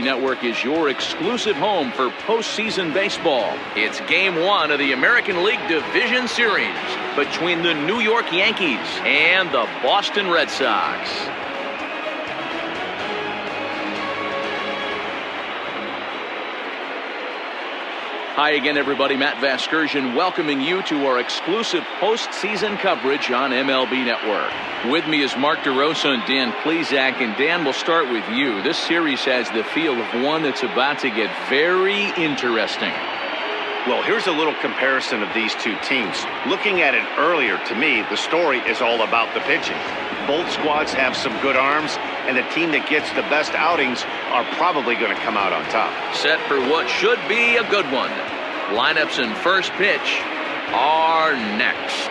MLB Network is your exclusive home for postseason baseball. It's Game 1 of the American League Division Series between the New York Yankees and the Boston Red Sox. Hi again, everybody. Matt Vasgersian welcoming you to our exclusive postseason coverage on MLB Network. With me is Mark DeRosa and Dan Plesac. And Dan, we'll start with you. This series has the feel of one that's about to get very interesting. Well, here's a little comparison of these two teams. Looking at it earlier, to me, the story is all about the pitching. Both squads have some good arms, and the team that gets the best outings are probably going to come out on top. Set for what should be a good one. Lineups and first pitch are next.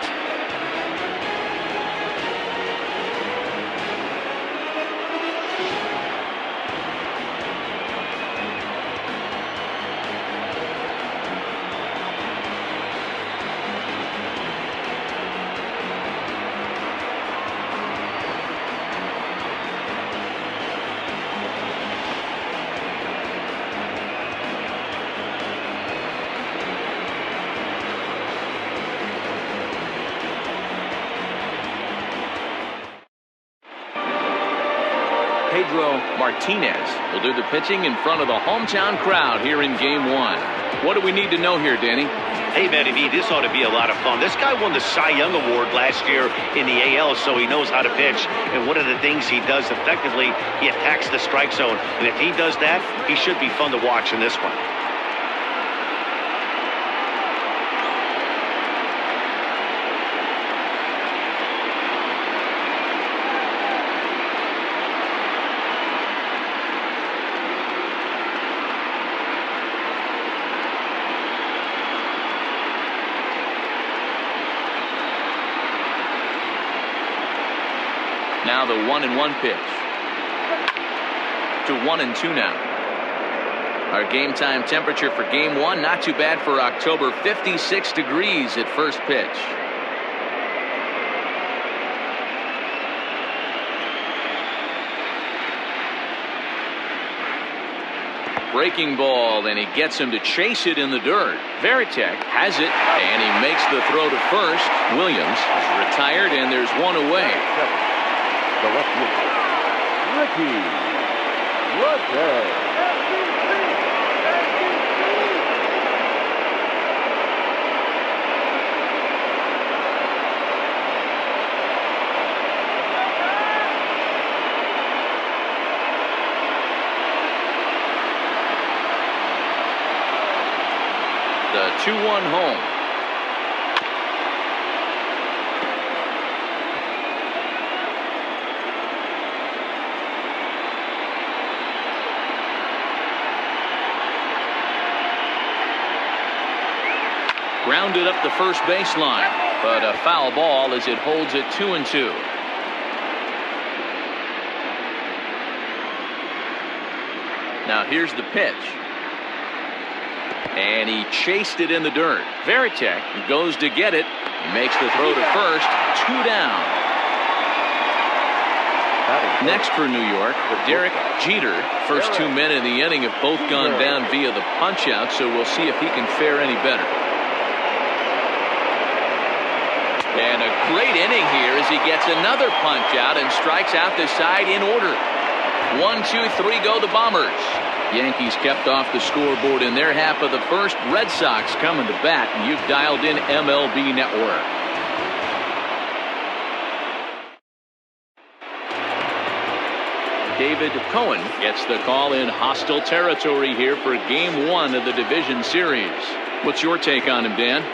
Pedro Martinez will do the pitching in front of the hometown crowd here in Game 1. What do we need to know here, Danny? Hey, Matty V, this ought to be a lot of fun. This guy won the Cy Young Award last year in the AL, so he knows how to pitch. And one of the things he does effectively, he attacks the strike zone. And if he does that, he should be fun to watch in this one. Now the 1-1 pitch. To 1-2 now. Our game time temperature for Game 1, not too bad for October, 56 degrees at first pitch. Breaking ball, and he gets him to chase it in the dirt. Varitek has it, and he makes the throw to first. Williams is retired, and there's one away. The left fielder, Ricky Rutherford. The 2-1 home. Grounded up the first baseline, but a foul ball as it holds it 2-2. Now here's the pitch. And he chased it in the dirt. Varitek goes to get it. He makes the throw to first. 2 down. Next for New York, Derek Jeter. First 2 men in the inning have both gone down via the punch-out, so we'll see if he can fare any better. And a great inning here as he gets another punch-out and strikes out the side in order. 1, 2, 3 go the Bombers. Yankees kept off the scoreboard in their half of the first. Red Sox coming to bat, and you've dialed in MLB Network. David Cohen gets the call in hostile territory here for Game 1 of the Division Series. What's your take on him, Dan?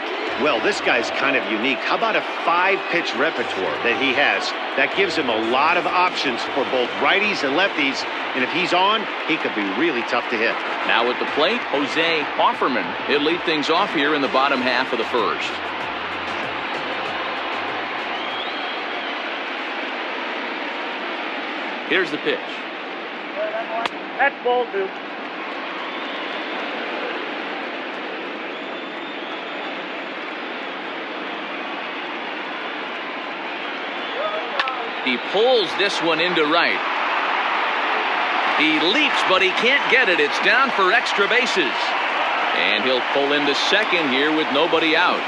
Well, this guy's kind of unique. How about a 5-pitch repertoire that he has? That gives him a lot of options for both righties and lefties. And if he's on, he could be really tough to hit. Now at the plate, Jose Offerman. He'll lead things off here in the bottom half of the first. Here's the pitch. That's ball 2. He pulls this one into right. He leaps, but he can't get it. It's down for extra bases. And he'll pull into second here with nobody out.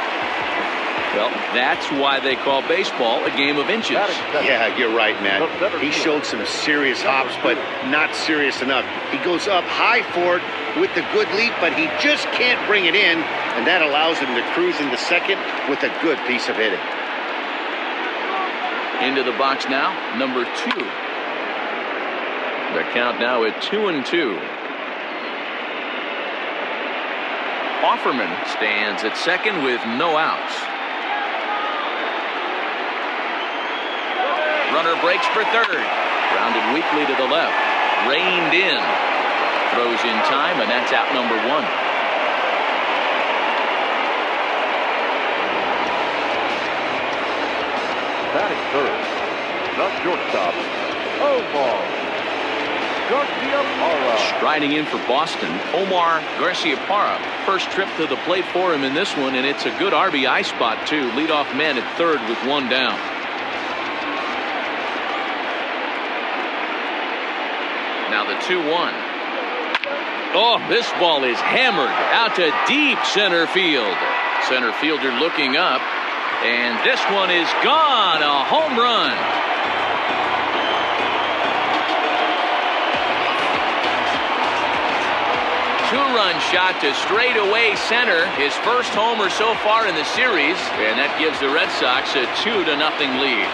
Well, that's why they call baseball a game of inches. Yeah, you're right, Matt. He showed some serious hops, but not serious enough. He goes up high for it with the good leap, but he just can't bring it in, and that allows him to cruise into second with a good piece of hitting. Into the box now, number 2. The count now at 2-2. Offerman stands at second with no outs. Runner breaks for third. Grounded weakly to the left. Reined in. Throws in time, and that's out number 1. Batting third, the shortstop, Omar Garciaparra. Striding in for Boston, Omar Garciaparra. First trip to the plate for him in this one, and it's a good RBI spot, too. Leadoff man at third with 1 down. Now the 2-1. Oh, this ball is hammered out to deep center field. Center fielder looking up, and this one is gone. A home run. Two-run shot to straightaway center. His first homer so far in the series, and that gives the Red Sox a 2-0 lead.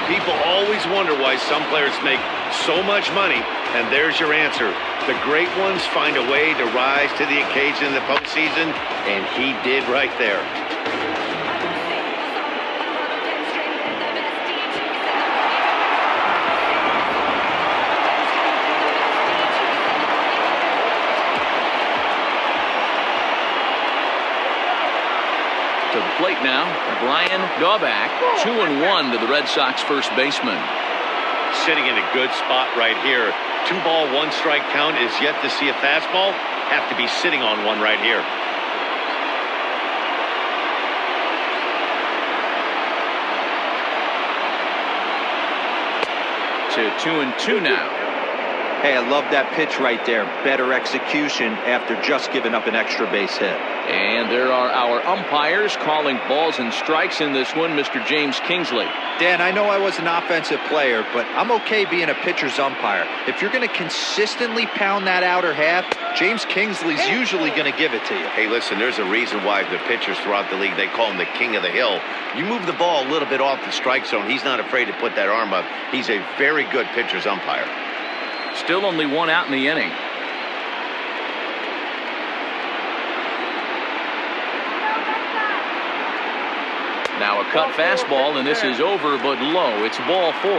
People always wonder why some players make so much money, and there's your answer. The great ones find a way to rise to the occasion in the postseason, and he did right there. To the plate now, Brian Daubach, 2-1 to the Red Sox first baseman. Sitting in a good spot right here. 2-ball, 1-strike count is yet to see a fastball. Have to be sitting on one right here. To 2-2 now. Hey, I love that pitch right there. Better execution after just giving up an extra base hit. And there are our umpires calling balls and strikes in this one, Mr. James Kingsley. Dan, I know I was an offensive player, but I'm okay being a pitcher's umpire. If you're going to consistently pound that outer half, James Kingsley's usually going to give it to you. Hey, listen, there's a reason why the pitchers throughout the league, they call him the king of the hill. You move the ball a little bit off the strike zone, he's not afraid to put that arm up. He's a very good pitcher's umpire. Still only 1 out in the inning. Now a cut fastball, and this is over but low. It's ball 4.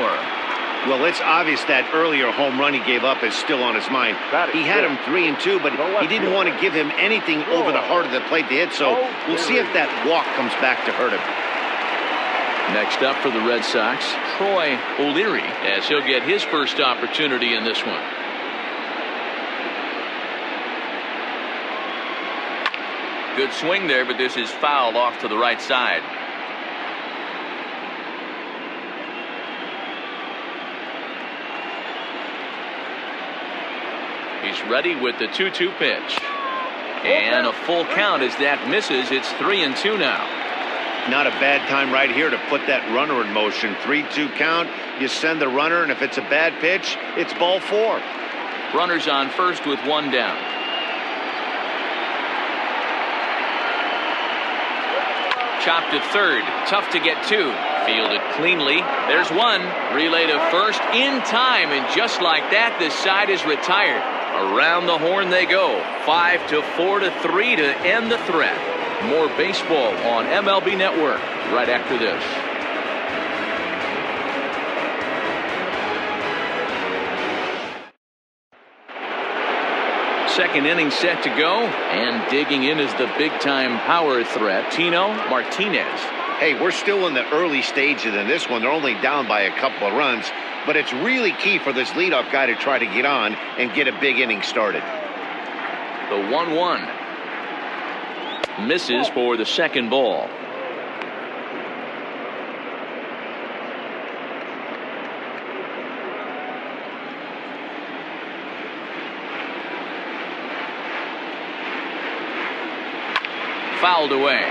Well, it's obvious that earlier home run he gave up is still on his mind. He had him 3-2, but he didn't want to give him anything over the heart of the plate to hit, so we'll see if that walk comes back to hurt him. Next up for the Red Sox, Troy O'Leary, as he'll get his first opportunity in this one. Good swing there, but this is fouled off to the right side. He's ready with the 2-2 pitch. And a full count as that misses. It's 3-2 now. Not a bad time right here to put that runner in motion. 3-2 count. You send the runner, and if it's a bad pitch, it's ball 4. Runners on first with 1 down. Chopped to third. Tough to get to. Fielded cleanly. There's 1. Relay to first in time, and just like that, this side is retired. Around the horn they go. 5-4-3 to end the threat. More baseball on MLB Network right after this. Second inning set to go, and digging in is the big-time power threat, Tino Martinez. Hey, we're still in the early stages in this one. They're only down by a couple of runs, but it's really key for this leadoff guy to try to get on and get a big inning started. The 1-1. Misses for the second ball. Fouled away.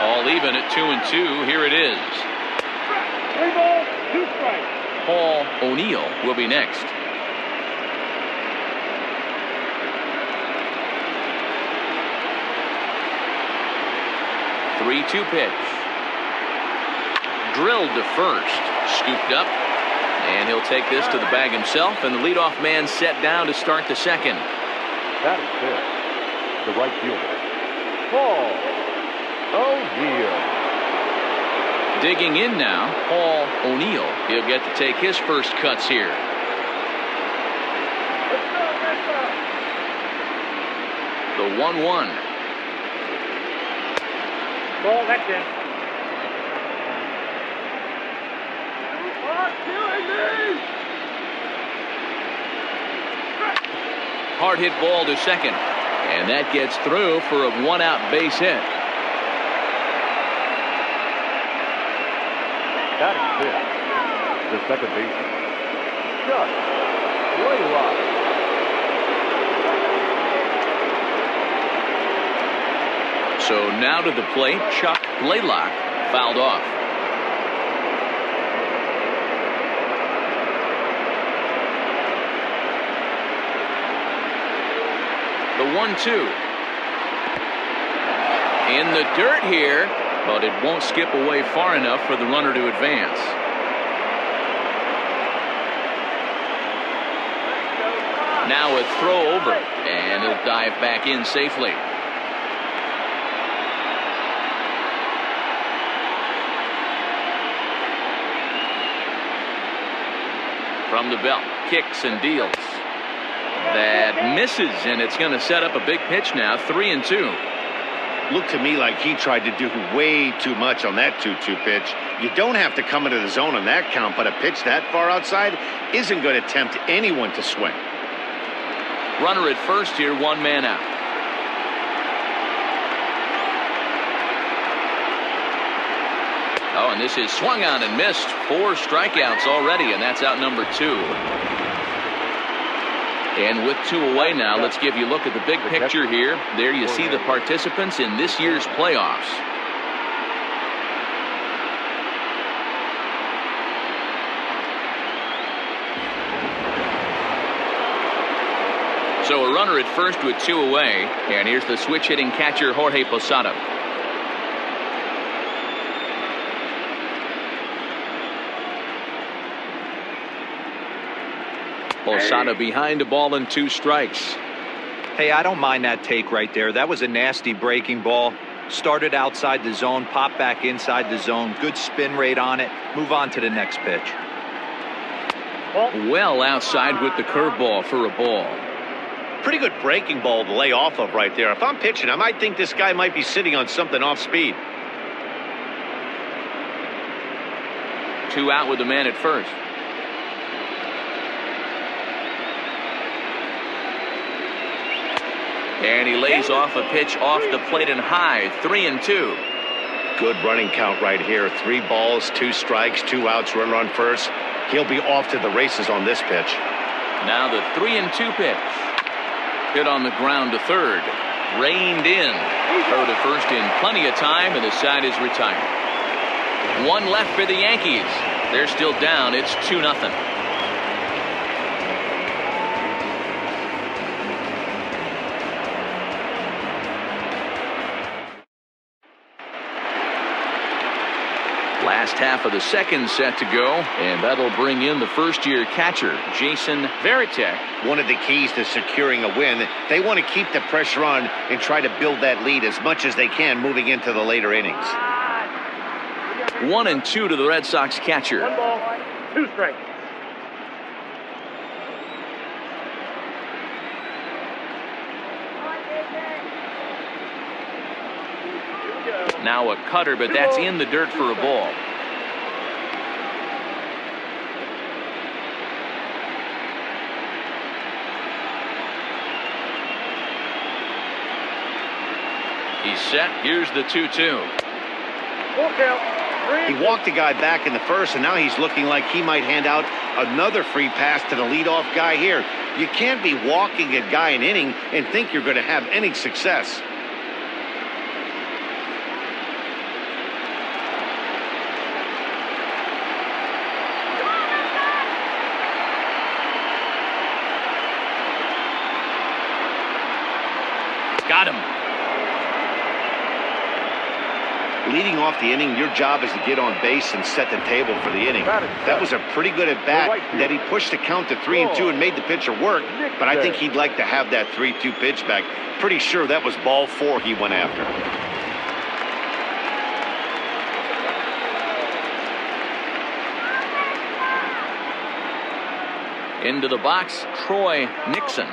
All even at 2-2. Here it is. 3 balls, 2 strikes. Paul O'Neill will be next. The 3-2 pitch. Drilled to first. Scooped up. And he'll take this to the bag himself. And the leadoff man set down to start the second. That is it. The right fielder, Paul O'Neill. Digging in now, Paul O'Neill. He'll get to take his first cuts here. The 1-1. Ball, that's in. Hard hit ball to second. And that gets through for a 1-out base hit. That is it. The second baseman, Chuck Blaylock. So now to the plate, Chuck Blaylock, fouled off. The 1-2. In the dirt here, but it won't skip away far enough for the runner to advance. Now a throw over, and he'll dive back in safely. From the belt, kicks and deals. That misses, and it's going to set up a big pitch now, 3-2. Looked to me like he tried to do way too much on that 2-2 pitch. You don't have to come into the zone on that count, but a pitch that far outside isn't going to tempt anyone to swing. Runner at first here, 1 man out. Oh, and this is swung on and missed. 4 strikeouts already, and that's out number 2. And with 2 away now, let's give you a look at the big picture here. There you see the participants in this year's playoffs. So a runner at first with 2 away. And here's the switch hitting catcher, Jorge Posada. Posada behind a ball and 2 strikes. Hey, I don't mind that take right there. That was a nasty breaking ball. Started outside the zone, popped back inside the zone. Good spin rate on it. Move on to the next pitch. Well outside with the curveball for a ball. Pretty good breaking ball to lay off of right there. If I'm pitching, I might think this guy might be sitting on something off speed. 2 out with the man at first. And he lays off a pitch off the plate and high, 3-2. Good running count right here. 3 balls, 2 strikes, 2 outs, runner on first. He'll be off to the races on this pitch. Now the 3-2 pitch. Hit on the ground to third. Reined in. Throw to first in plenty of time, and the side is retired. 1 left for the Yankees. They're still down. It's 2-0. Last half of the second set to go, and that'll bring in the first-year catcher, Jason Varitek. One of the keys to securing a win, they want to keep the pressure on and try to build that lead as much as they can moving into the later innings. 1-2 to the Red Sox catcher. 1 ball, 2 strikes. Now a cutter, but that's in the dirt for a ball. He's set. Here's the 2-2. Full count. He walked the guy back in the first, and now he's looking like he might hand out another free pass to the leadoff guy here. You can't be walking a guy an inning and think you're going to have any success. Got him. Leading off the inning, your job is to get on base and set the table for the inning. That was a pretty good at bat that he pushed the count to 3-2 and made the pitcher work, but I think he'd like to have that 3-2 pitch back. Pretty sure that was ball 4 he went after. Into the box, Troy Nixon.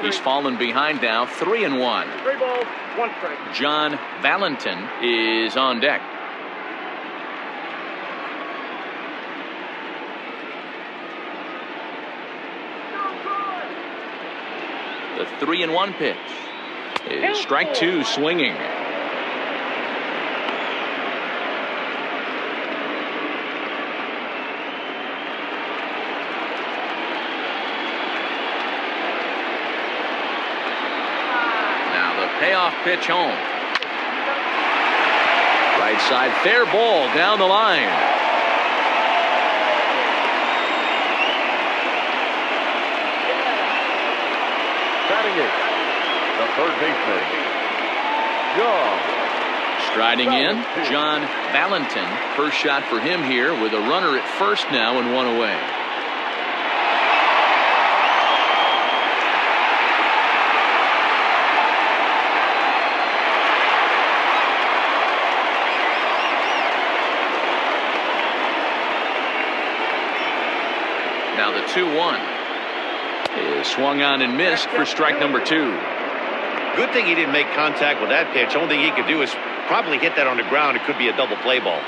He's fallen behind now, 3-1. 3 balls, 1 strike. John Valentin is on deck. The 3-1 pitch is strike 2, swinging. Payoff pitch home. Right side, fair ball down the line. Batting it, the third baseman, John. Striding in, John Valentin. First shot for him here with a runner at first now and 1 away. Now the 2-1 is swung on and missed for strike number 2. Good thing he didn't make contact with that pitch. Only thing he could do is probably hit that on the ground. It could be a double play ball.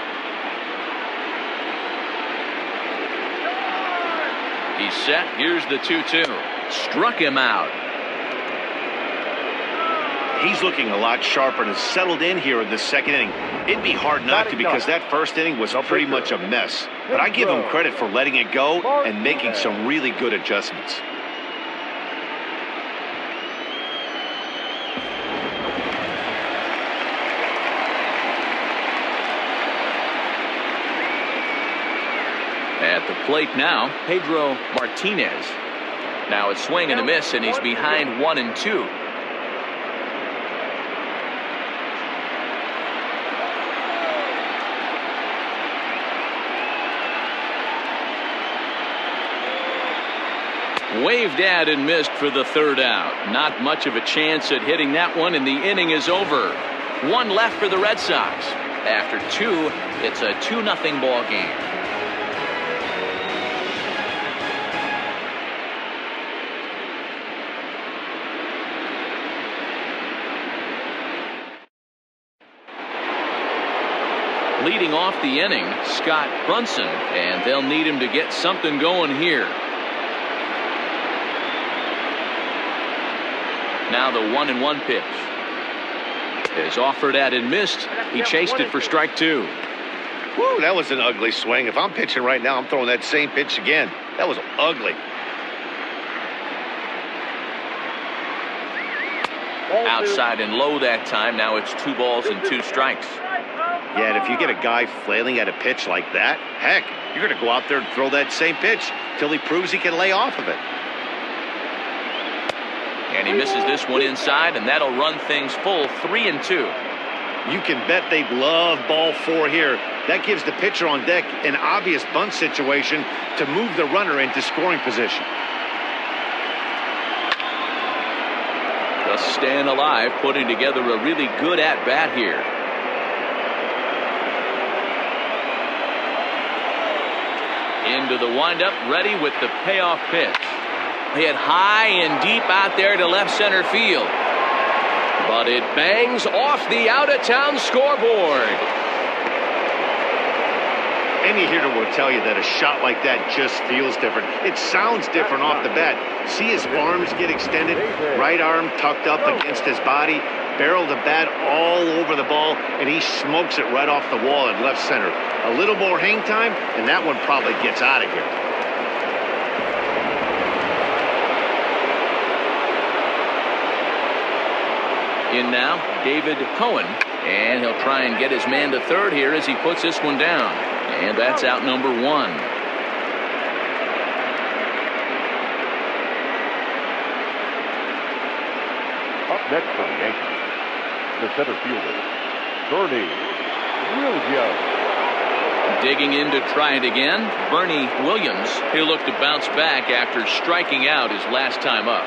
He's set. Here's the 2-2. Struck him out. He's looking a lot sharper and settled in here in the second inning. It'd be hard not to because that first inning was pretty much a mess. But I give him credit for letting it go and making some really good adjustments. At the plate now, Pedro Martinez. Now it's swing and a miss, and he's behind 1-2. Waved at and missed for the third out. Not much of a chance at hitting that one, and the inning is over. 1 left for the Red Sox. After 2, it's a 2-0 ball game. Leading off the inning, Scott Brunson, and they'll need him to get something going here. Now the 1-1 pitch is offered at and missed. He chased it for strike 2. Woo, that was an ugly swing. If I'm pitching right now, I'm throwing that same pitch again. That was ugly. Outside and low that time. Now it's 2 balls and 2 strikes. Yeah, and if you get a guy flailing at a pitch like that, heck, you're going to go out there and throw that same pitch till he proves he can lay off of it. And he misses this one inside, and that'll run things full 3-2. You can bet they'd love ball 4 here. That gives the pitcher on deck an obvious bunt situation to move the runner into scoring position. Just staying alive, putting together a really good at-bat here. Into the windup, ready with the payoff pitch. Hit high and deep out there to left center field. But it bangs off the out-of-town scoreboard. Any hitter will tell you that a shot like that just feels different. It sounds different off the bat. See his arms get extended, right arm tucked up against his body. barreled the bat all over the ball, and he smokes it right off the wall in left center. A little more hang time, and that one probably gets out of here. In now, David Cohen, and he'll try and get his man to third here as he puts this one down. And that's out number one. Up next for the Yankees, the center fielder, Bernie Williams. Digging in to try it again, Bernie Williams. He'll look to bounce back after striking out his last time up.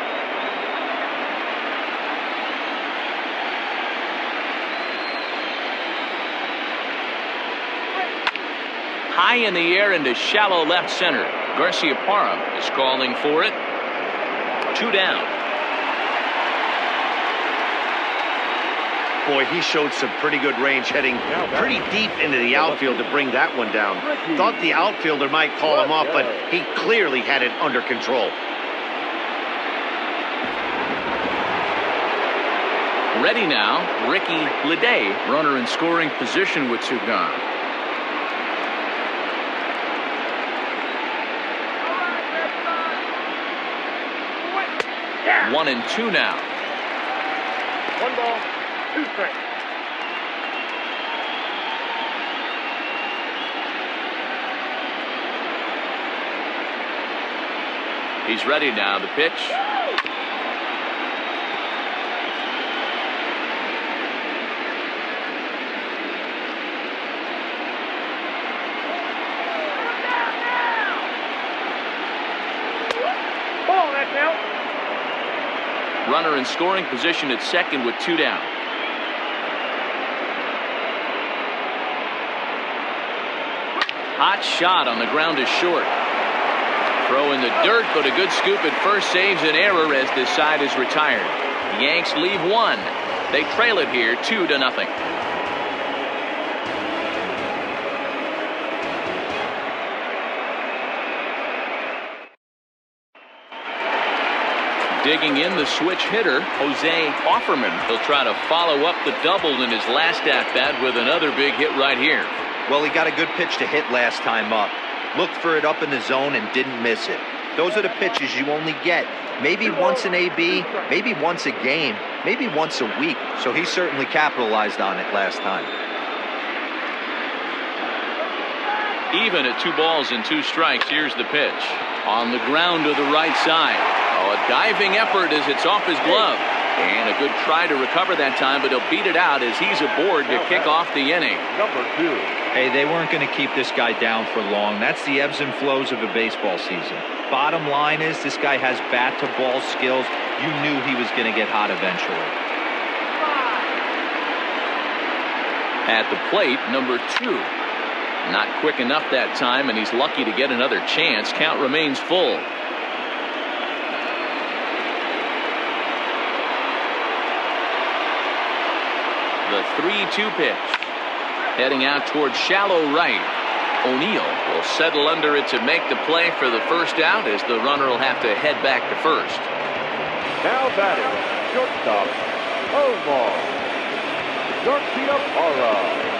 High in the air into shallow left center. Garciaparra is calling for it. 2 down. Boy, he showed some pretty good range heading pretty deep into the outfield to bring that one down. Thought the outfielder might call him off, but he clearly had it under control. Ready now, Ricky Leday, runner in scoring position with 2 gone. Yeah. 1 and 2 now. 1 ball, 2 strikes. He's ready now. The pitch. Ball, that's out. Runner in scoring position at second with 2 down. Hot shot on the ground is short. Throw in the dirt, but a good scoop at first saves an error as this side is retired. The Yanks leave 1. They trail it here 2-0. Digging in the switch hitter, Jose Offerman. He'll try to follow up the double in his last at-bat with another big hit right here. Well, he got a good pitch to hit last time up. Looked for it up in the zone and didn't miss it. Those are the pitches you only get maybe once in AB, maybe once a game, maybe once a week. So he certainly capitalized on it last time. Even at 2 balls and 2 strikes, here's the pitch. On the ground to the right side. Oh, a diving effort as it's off his glove. And a good try to recover that time, but he'll beat it out as he's aboard to kick off the inning. Number 2. Hey, they weren't going to keep this guy down for long. That's the ebbs and flows of a baseball season. Bottom line is this guy has bat-to-ball skills. You knew he was going to get hot eventually. At the plate, number 2. Not quick enough that time, and he's lucky to get another chance. Count remains full. The 3-2 pitch. Heading out towards shallow right. O'Neill will settle under it to make the play for the first out as the runner will have to head back to first. Now batting, shortstop, Omar Garciaparra.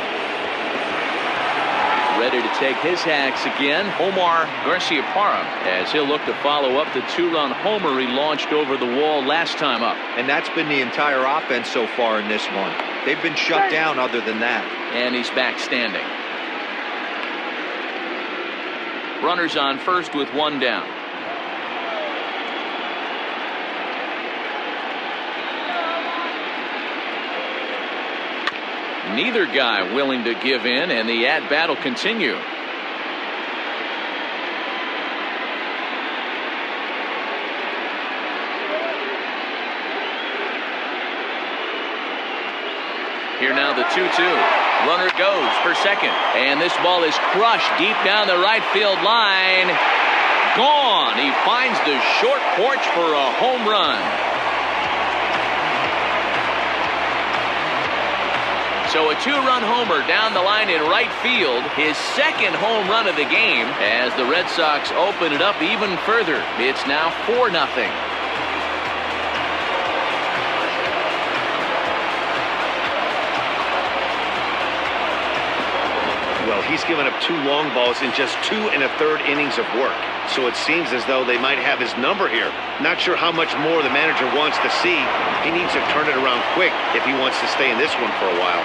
Ready to take his hacks again, Omar Garciaparra, as he'll look to follow up the 2-run homer he launched over the wall last time up. And that's been the entire offense so far in this one. They've been shut down other than that. And he's back standing. Runners on first with 1 down. Neither guy willing to give in, and the at-bat will continue. Here now the 2-2. Runner goes for second, and this ball is crushed deep down the right field line. Gone. He finds the short porch for a home run. So a 2-run homer down the line in right field, his second home run of the game as the Red Sox open it up even further. It's now 4-0. he's given up 2 long balls in just 2 1/3 innings of work. So it seems as though they might have his number here. Not sure how much more the manager wants to see. He needs to turn it around quick if he wants to stay in this one for a while.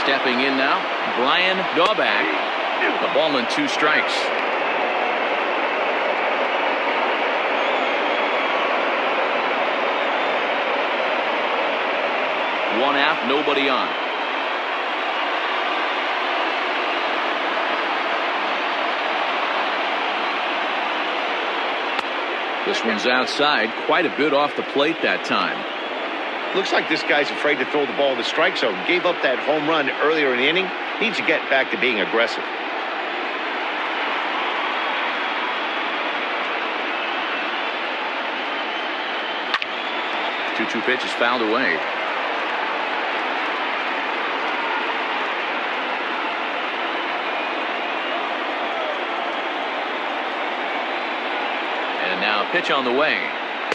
Stepping in now, Brian Daubach. The ball and 2 strikes. One out, nobody on. This one's outside, quite a bit off the plate that time. Looks like this guy's afraid to throw the ball in the strike zone. Gave up that home run earlier in the inning. Needs to get back to being aggressive. Two pitch is fouled away. And now a pitch on the way.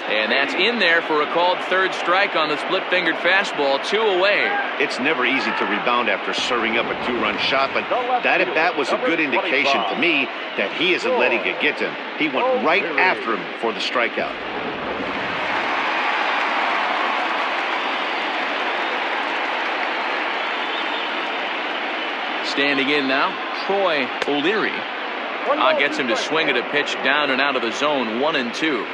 And that's in there for a called 3rd strike on the split-fingered fastball. 2 away. It's never easy to rebound after serving up a 2-run shot, but that at bat was a good indication to me that he isn't letting it get to him. He went right after him for the strikeout. Standing in now, Troy O'Leary. Gets him to swing at a pitch down and out of the zone. 1-2.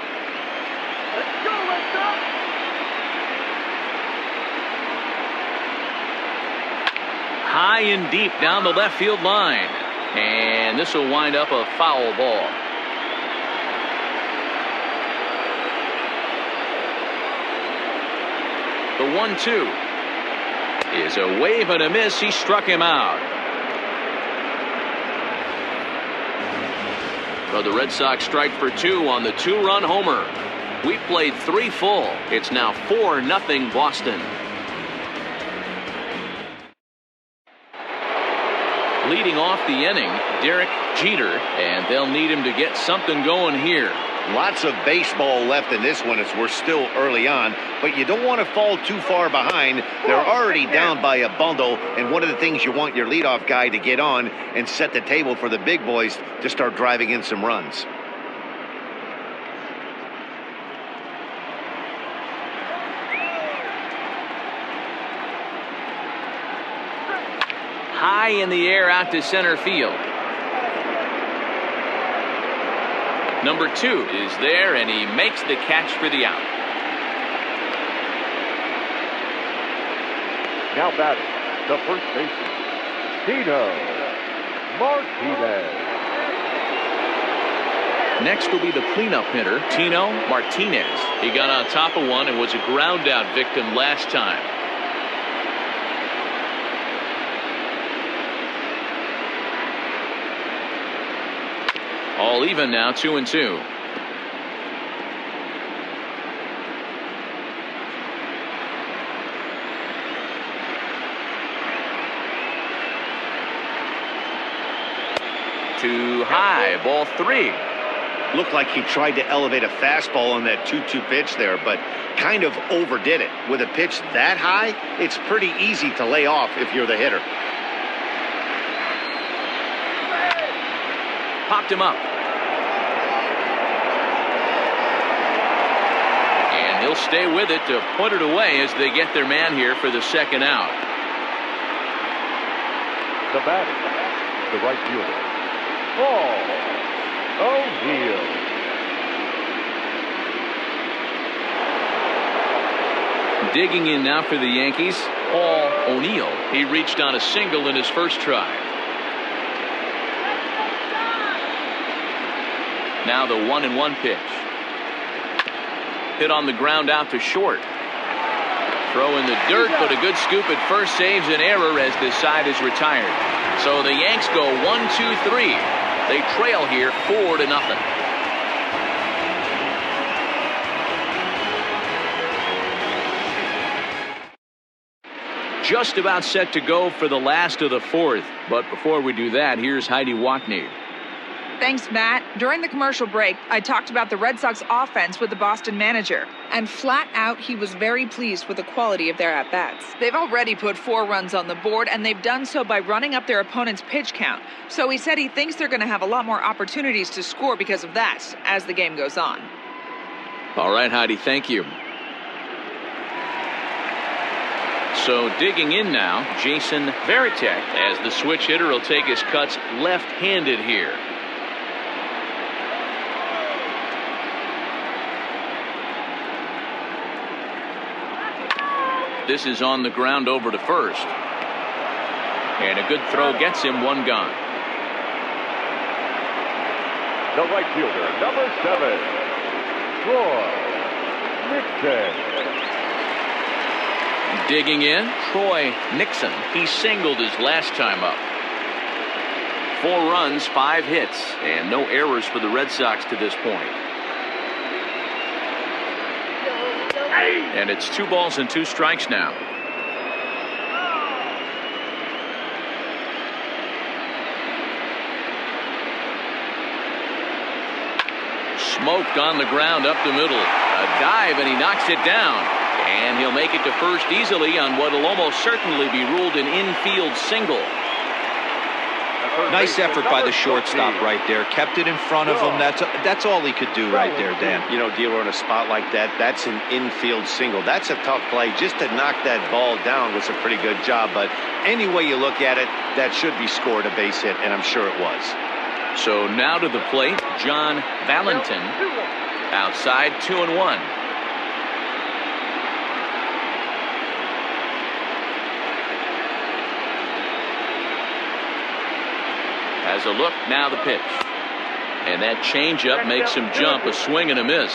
High and deep down the left field line. And this will wind up a foul ball. The 1-2 is a wave and a miss. He struck him out. So the Red Sox strike for 2 on the 2-run homer. We played 3 full. It's now 4-0 Boston. Leading off the inning, Derek Jeter, and they'll need him to get something going here. Lots of baseball left in this one as we're still early on, but you don't want to fall too far behind. They're already down by a bundle, and one of the things you want your leadoff guy to get on and set the table for the big boys to start driving in some runs. High in the air out to center field. Number 2 is there, and he makes the catch for the out. Now batting, the first baseman, Tino Martinez. Next will be the cleanup hitter, Tino Martinez. He got on top of one and was a ground out victim last time. All even now, 2-2. Too high, ball 3. Looked like he tried to elevate a fastball on that 2-2 pitch there, but kind of overdid it. With a pitch that high, it's pretty easy to lay off if you're the hitter. Popped him up. And he'll stay with it to put it away as they get their man here for the second out. The batter, the right fielder, Paul O'Neill. Digging in now for the Yankees, Paul O'Neill. He reached on a single in his first try. Now the 1-1 pitch. Hit on the ground out to short. Throw in the dirt, but a good scoop at first saves an error as this side is retired. So the Yanks go 1-2-3. They trail here 4-0. Just about set to go for the last of the 4th. But before we do that, here's Heidi Wackney. Thanks, Matt. During the commercial break, I talked about the Red Sox offense with the Boston manager. And flat out, he was very pleased with the quality of their at-bats. They've already put 4 runs on the board, and they've done so by running up their opponent's pitch count. So he said he thinks they're going to have a lot more opportunities to score because of that as the game goes on. All right, Heidi, thank you. So digging in now, Jason Varitek, as the switch hitter will take his cuts left-handed here. This is on the ground over to first. And a good throw gets him 1 gone. The right fielder, number 7, Troy Nixon. Digging in, Troy Nixon. He singled his last time up. 4 runs, 5 hits, and no errors for the Red Sox to this point. And it's 2 balls and 2 strikes now. Smoked on the ground up the middle. A dive, and he knocks it down. And he'll make it to first easily on what will almost certainly be ruled an infield single. Nice effort by the shortstop right there. Kept it in front of him. That's all he could do right there, Dan. You know, dealer in a spot like that, that's an infield single. That's a tough play. Just to knock that ball down was a pretty good job. But any way you look at it, that should be scored a base hit, and I'm sure it was. So now to the plate, John Valentin. Outside, 2-1. As a look, now the pitch. And that changeup makes him jump, a swing and a miss.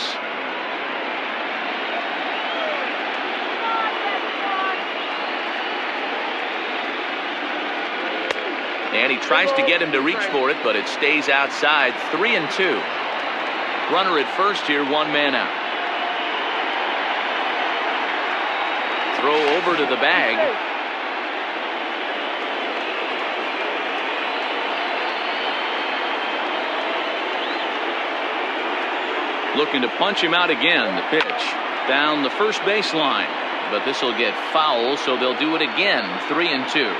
And he tries to get him to reach for it, but it stays outside. 3-2. Runner at first here, 1 man out. Throw over to the bag. Looking to punch him out again. The pitch down the first baseline, but this will get foul, so they'll do it again. 3-2.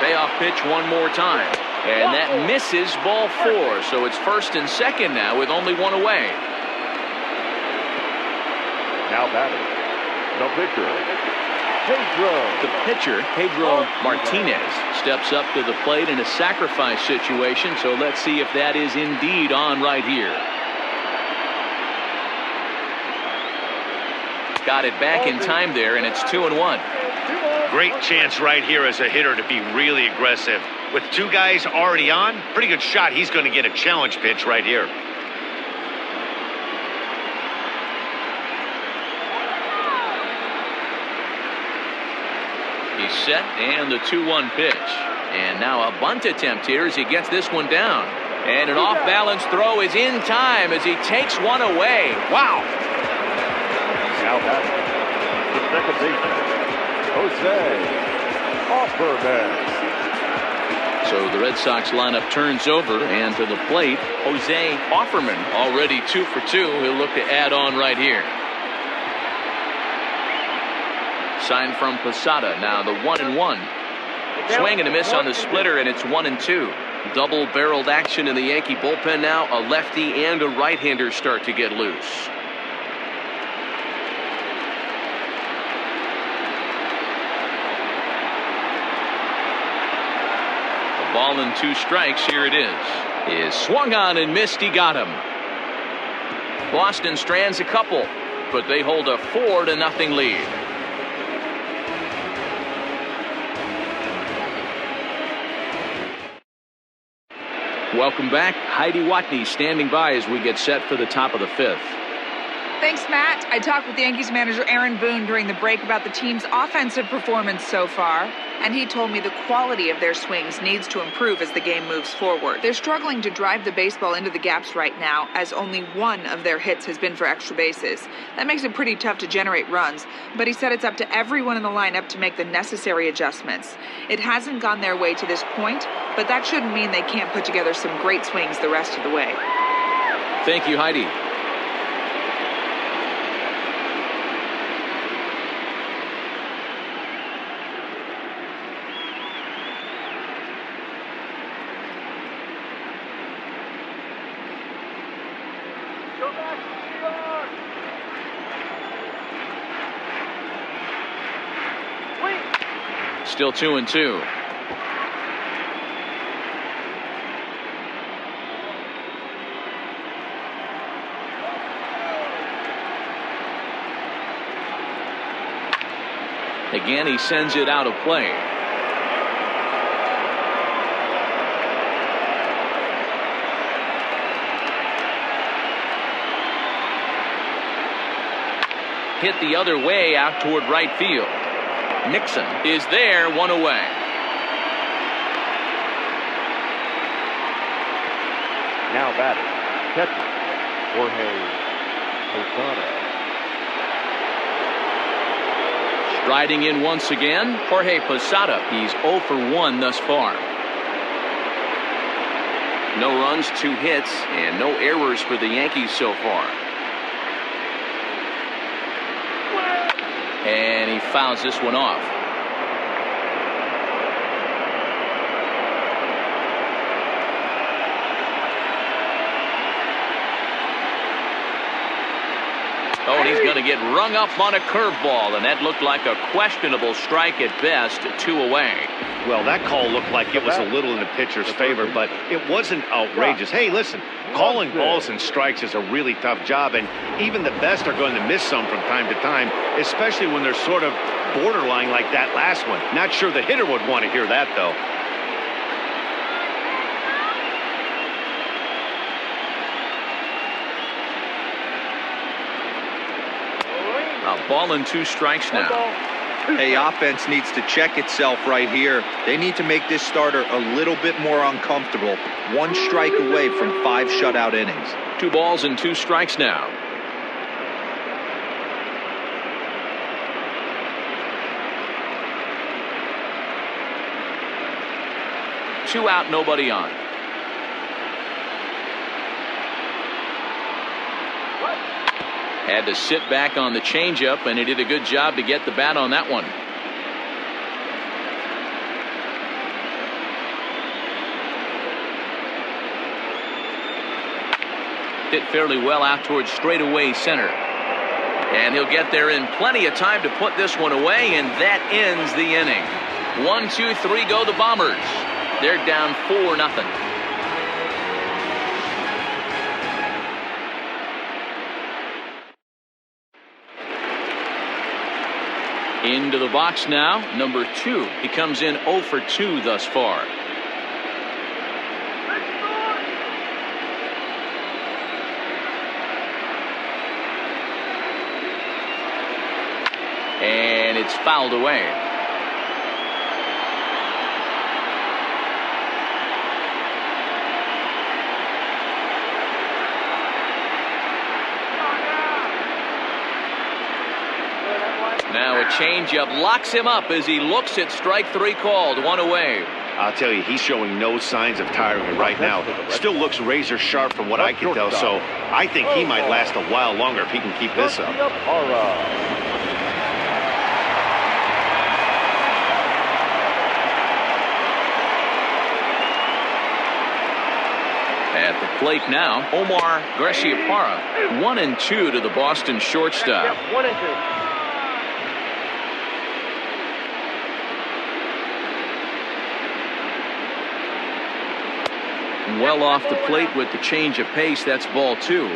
Payoff pitch one more time, and that misses, ball 4. So it's first and second now with only 1 away. Now batting, the pitcher, The pitcher, Pedro Martinez, steps up to the plate in a sacrifice situation, so let's see if that is indeed on right here. Got it back in time there, and it's 2-1. Great chance right here as a hitter to be really aggressive. With 2 guys already on, pretty good shot. He's going to get a challenge pitch right here. He's set, and the 2-1 pitch. And now a bunt attempt here as he gets this one down. And an off-balance throw is in time as he takes one away. Wow. now batting, the second baseman, Jose Offerman. So the Red Sox lineup turns over, and to the plate, Jose Offerman, already 2 for 2. He'll look to add on right here. Sign from Posada. Now the 1-1. Swing and a miss on the splitter, and it's 1-2. Double-barreled action in the Yankee bullpen now. A lefty and a right-hander start to get loose. A ball and 2 strikes. Here it is swung on and missed. He got him. Boston strands a couple, but they hold a 4-0 lead. Welcome back. Heidi Watney standing by as we get set for the top of the 5th. Thanks, Matt. I talked with Yankees manager Aaron Boone during the break about the team's offensive performance so far, and he told me the quality of their swings needs to improve as the game moves forward. They're struggling to drive the baseball into the gaps right now, as only one of their hits has been for extra bases. That makes it pretty tough to generate runs, but he said it's up to everyone in the lineup to make the necessary adjustments. It hasn't gone their way to this point, but that shouldn't mean they can't put together some great swings the rest of the way. Thank you, Heidi. Still 2-2. Again, he sends it out of play. Hit the other way out toward right field. Nixon is there, one away. Now batting, catcher, Jorge Posada. Striding in once again, Jorge Posada. He's 0 for 1 thus far. No runs, 2 hits, and no errors for the Yankees so far. And he fouls this one off. Oh, and he's going to get rung up on a curveball, and that looked like a questionable strike at best, 2 away. Well, that call looked like it was a little in the pitcher's favor, but it wasn't outrageous. Hey, listen, calling balls and strikes is a really tough job, and even the best are going to miss some from time to time, especially when they're sort of borderline like that last one. Not sure the hitter would want to hear that, though. A ball and 2 strikes now. Hey, offense needs to check itself right here. They need to make this starter a little bit more uncomfortable. 1 strike away from 5 shutout innings. 2 balls and 2 strikes now. Two out, nobody on. Had to sit back on the changeup, and he did a good job to get the bat on that one. Hit fairly well out towards straightaway center. And he'll get there in plenty of time to put this one away, and that ends the inning. 1, 2, 3 go the Bombers. They're down 4-0. Into the box now, number 2. He comes in 0 for 2 thus far. And it's fouled away. Now a changeup locks him up as he looks at strike 3 called. 1 away. I'll tell you, he's showing no signs of tiring right now. Still looks razor sharp from what I can tell, so I think he might last a while longer if he can keep this up. At the plate now, Omar Garciaparra. 1-2 to the Boston shortstop. 1-2. Well off the plate with the change of pace. That's ball 2.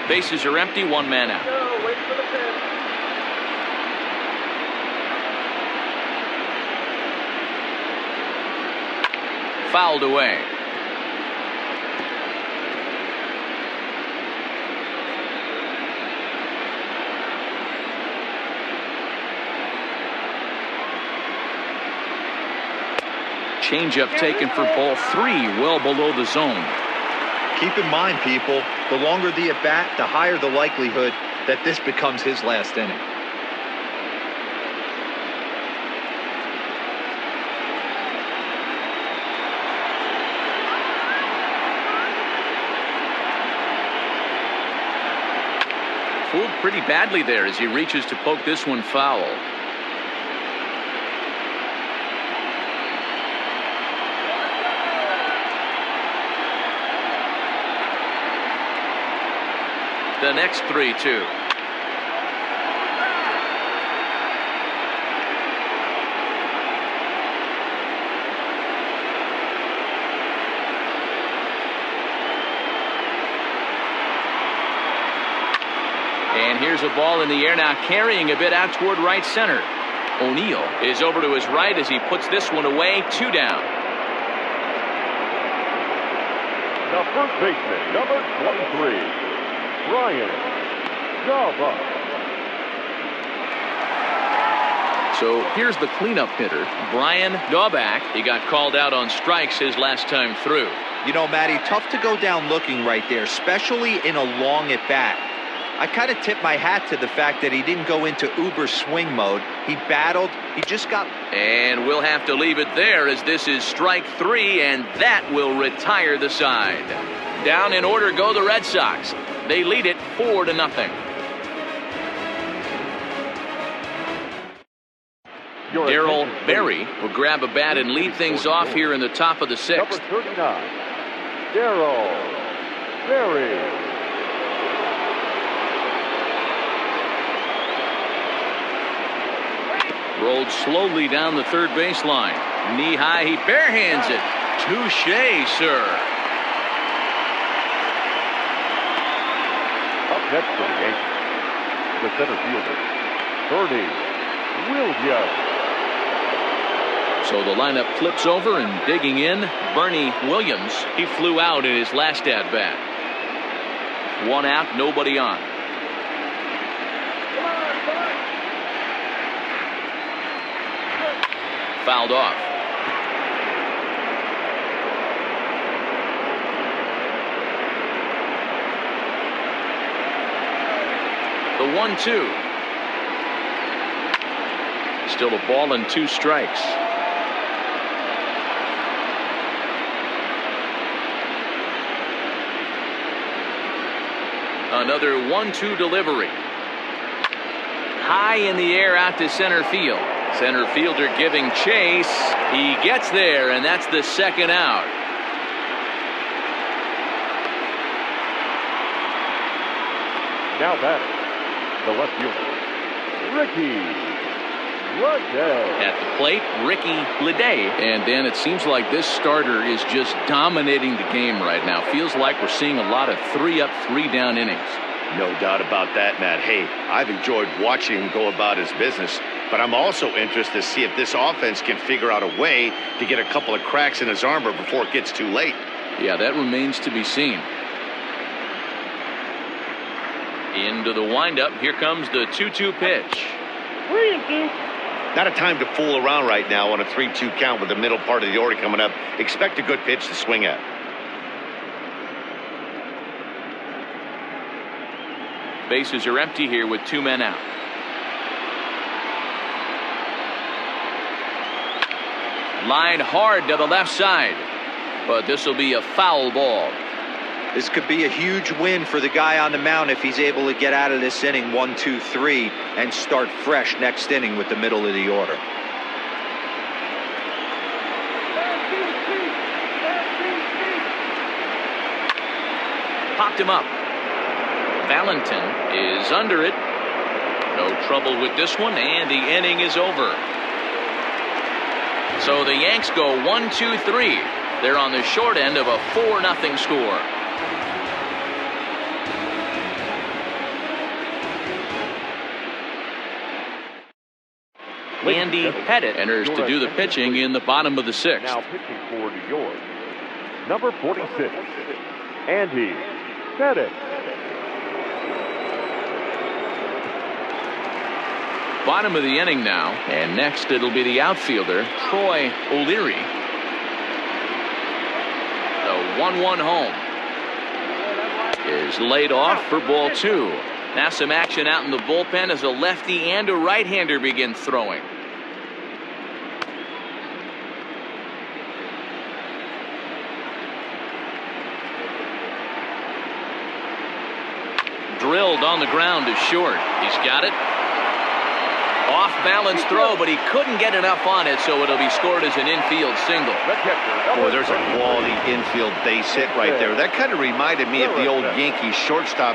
Bases are empty. 1 man out. Wait for the pitch. Fouled away. Changeup taken for ball 3, well below the zone. Keep in mind, people, the longer the at-bat, the higher the likelihood that this becomes his last inning. Fooled pretty badly there as he reaches to poke this one foul. The next 3-2. And here's a ball in the air now, carrying a bit out toward right center. O'Neill is over to his right as he puts this one away. 2 down. The first baseman, number 23, Brian Daubach. So here's the cleanup hitter, Brian Daubach. He got called out on strikes his last time through. You know, Matty, tough to go down looking right there, especially in a long at-bat. I kind of tip my hat to the fact that he didn't go into uber swing mode. He battled. He just got... And we'll have to leave it there as this is strike 3, and that will retire the side. Down in order go the Red Sox. They lead it 4-0. Darryl Berry will grab a bat and lead things off here in the top of the 6th. Number 39, Darryl Berry. Rolled slowly down the third baseline. Knee high, he barehands it. Touché, sir. Up next for the Yankees, the center fielder, Bernie Williams. So the lineup flips over, and digging in, Bernie Williams. He flew out in his last at-bat. 1 out, nobody on. Fouled off. The 1-2. Still a ball and 2 strikes. Another 1-2 delivery. High in the air out to center field. Center fielder giving chase. He gets there, and that's the 2nd out. Now batting, the left fielder, Ricky Ledee. At the plate, Ricky Ledee. And Dan, it seems like this starter is just dominating the game right now. Feels like we're seeing a lot of 3-up, 3-down innings. No doubt about that, Matt. Hey, I've enjoyed watching him go about his business, but I'm also interested to see if this offense can figure out a way to get a couple of cracks in his armor before it gets too late. Yeah, that remains to be seen. Into the windup. Here comes the 2-2 pitch. 3-2. Not a time to fool around right now on a 3-2 count with the middle part of the order coming up. Expect a good pitch to swing at. Bases are empty here with 2 men out. Line hard to the left side, but this will be a foul ball. This could be a huge win for the guy on the mound if he's able to get out of this inning 1, 2, 3 and start fresh next inning with the middle of the order. Popped him up. Valentin is under it. No trouble with this one, and the inning is over. So the Yanks go 1, 2, 3. They're on the short end of a 4-0 score. Andy Pettit enters to do the pitching in the bottom of the 6th. Now pitching for New York, number 46, Andy Pettit. Bottom of the inning now, and next it'll be the outfielder, Troy O'Leary. 1-1 home. Is laid off for ball 2. Now some action out in the bullpen as a lefty and a right-hander begin throwing. Drilled on the ground is short. He's got it. Off balance throw, but he couldn't get enough on it, so it'll be scored as an infield single. Boy, there's a quality infield base hit right there. That kind of reminded me of the old Yankees shortstop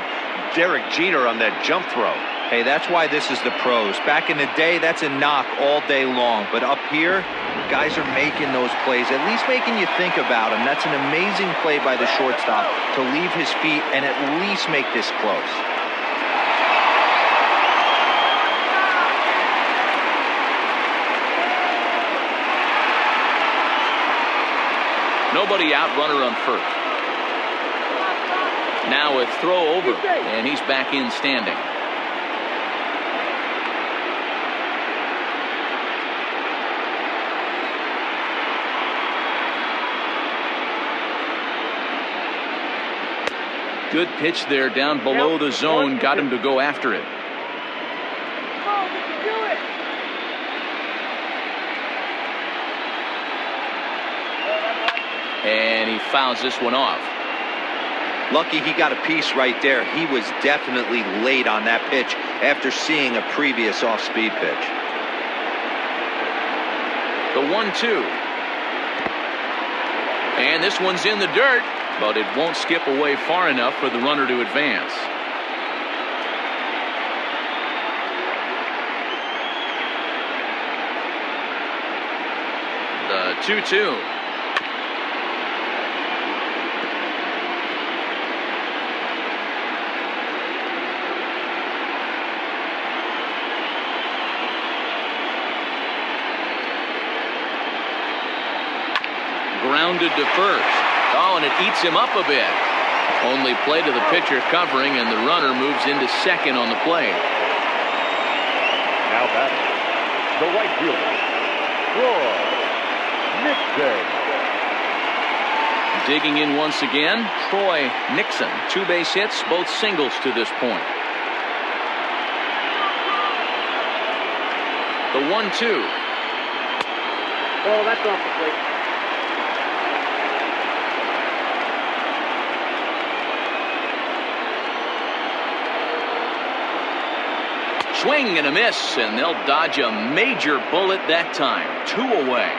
Derek Jeter on that jump throw. Hey, that's why this is the pros. Back in the day, that's a knock all day long. But up here, guys are making those plays, at least making you think about them. That's an amazing play by the shortstop to leave his feet and at least make this close. Nobody out, runner on first. Now a throw over, and he's back in standing. Good pitch there down below the zone, got him to go after it. And he fouls this one off. Lucky he got a piece right there. He was definitely late on that pitch after seeing a previous off-speed pitch. The 1-2. And this one's in the dirt, but it won't skip away far enough for the runner to advance. The 2-2. Grounded to first. Oh, and it eats him up a bit. Only play to the pitcher covering, and the runner moves into second on the play. Now batting, the right fielder, Troy Nixon. Digging in once again, Troy Nixon. 2 base hits, both singles to this point. The 1-2. Oh, that's off the plate. Swing and a miss, and they'll dodge a major bullet that time. 2 away.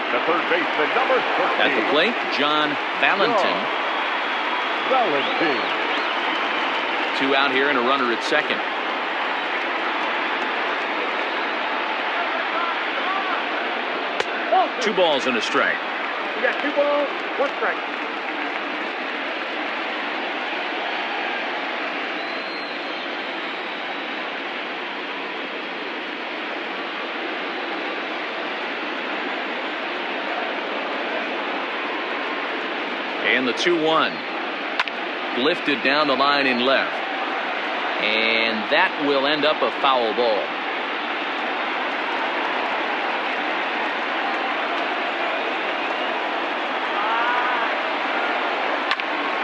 The third baseman, number 13. At the plate, John Valentin. 2 out here and a runner at second. Oh, 2 balls and a strike. You got 2 balls, 1 strike. And the 2-1. Lifted down the line in left. And that will end up a foul ball.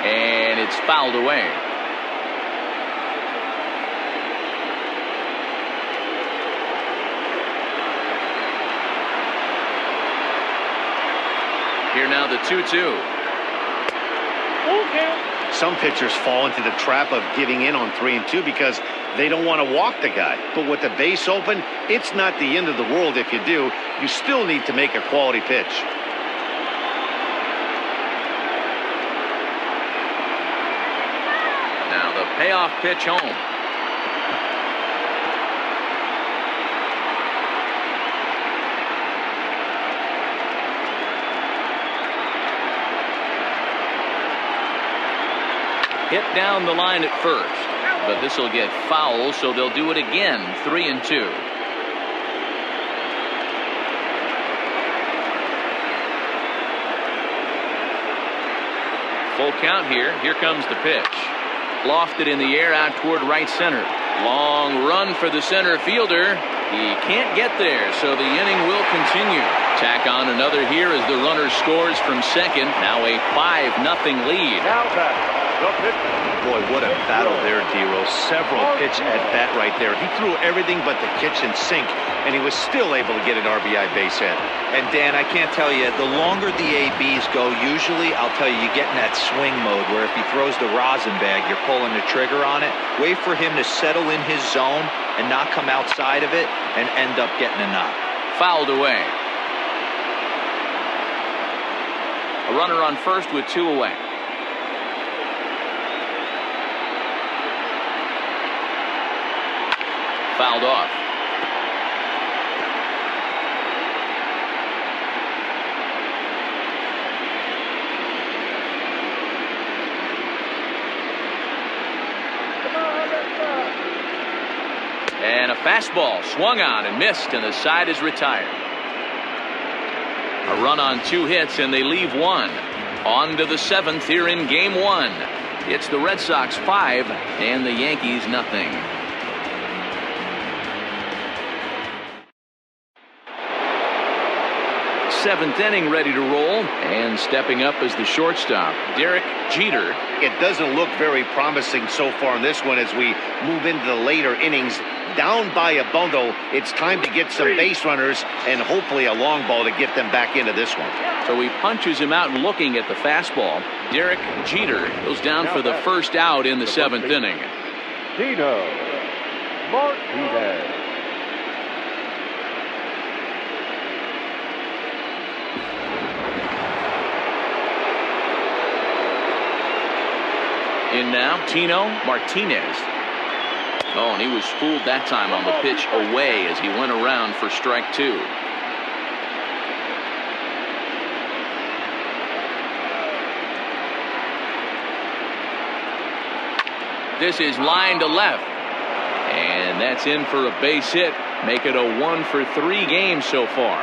And it's fouled away. Here now the 2-2. Some pitchers fall into the trap of giving in on 3 and 2 because they don't want to walk the guy. But with the base open, it's not the end of the world if you do. You still need to make a quality pitch. Now the payoff pitch home. Hit down the line at first, but this will get foul, so they'll do it again. 3 and 2. Full count here. Here comes the pitch. Lofted in the air out toward right center. Long run for the center fielder. He can't get there, so the inning will continue. Tack on another here as the runner scores from second. Now a 5-0 lead. Now back. Boy, what a battle there, D-Rose. Several pitch at bat right there. He threw everything but the kitchen sink, and he was still able to get an RBI base hit. And Dan, I can't tell you, the longer the ABs go, usually, I'll tell you, you get in that swing mode where if he throws the rosin bag, you're pulling the trigger on it. Wait for him to settle in his zone and not come outside of it and end up getting a knock. Fouled away. A runner on first with 2 away. Fouled off. And a fastball swung on and missed, and the side is retired. A run on 2 hits, and they leave 1. On to the 7th here in Game 1. It's the Red Sox 5 and the Yankees nothing. Seventh inning ready to roll, and stepping up as the shortstop, Derek Jeter. It doesn't look very promising so far in this one as we move into the later innings. Down by a bundle, it's time to get some base runners and hopefully a long ball to get them back into this one. So he punches him out and looking at the fastball. Derek Jeter goes down for the first out in the 7th inning. Dino Martinez. In now, Tino Martinez. Oh, and he was fooled that time on the pitch away as he went around for strike 2. This is line to left. And that's in for a base hit. Make it a 1-for-3 game so far.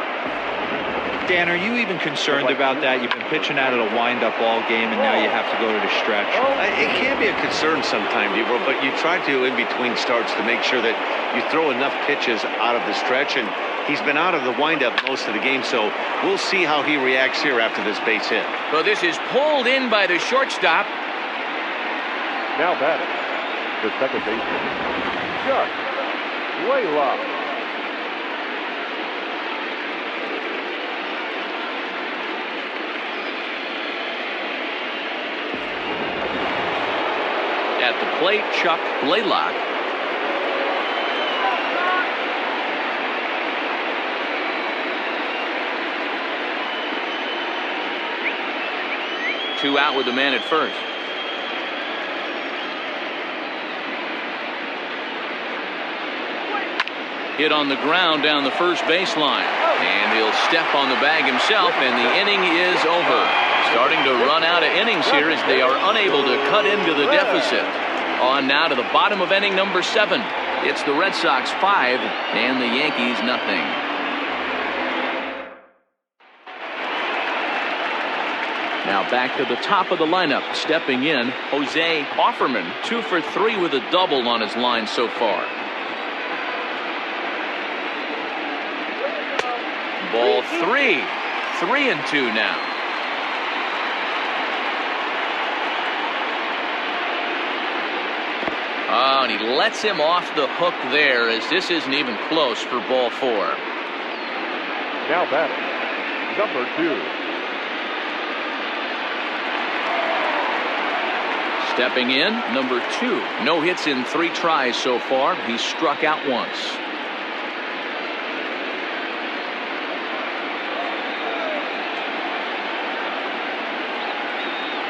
Dan, are you even concerned about that? You've been pitching out of a wind-up all game, and now you have to go to the stretch. It can be a concern sometimes, but you try to, in between starts, to make sure that you throw enough pitches out of the stretch, and he's been out of the windup most of the game, so we'll see how he reacts here after this base hit. Well, this is pulled in by the shortstop. Now batting, the second baseman, Chuck Laylock. At the plate, Chuck Laylock. Two out with the man at first. Hit on the ground down the first baseline. And he'll step on the bag himself, and the inning is over. Starting to run out of innings here as they are unable to cut into the deficit. On now to the bottom of inning number 7. It's the Red Sox 5 and the Yankees nothing. Now back to the top of the lineup. Stepping in, Jose Offerman, 2 for 3 with a double on his line so far. Ball 3. 3-2 now. Oh, and he lets him off the hook there as this isn't even close for ball 4. Now batting, number 2. Stepping in, number 2. No hits in 3 tries so far. He's struck out once.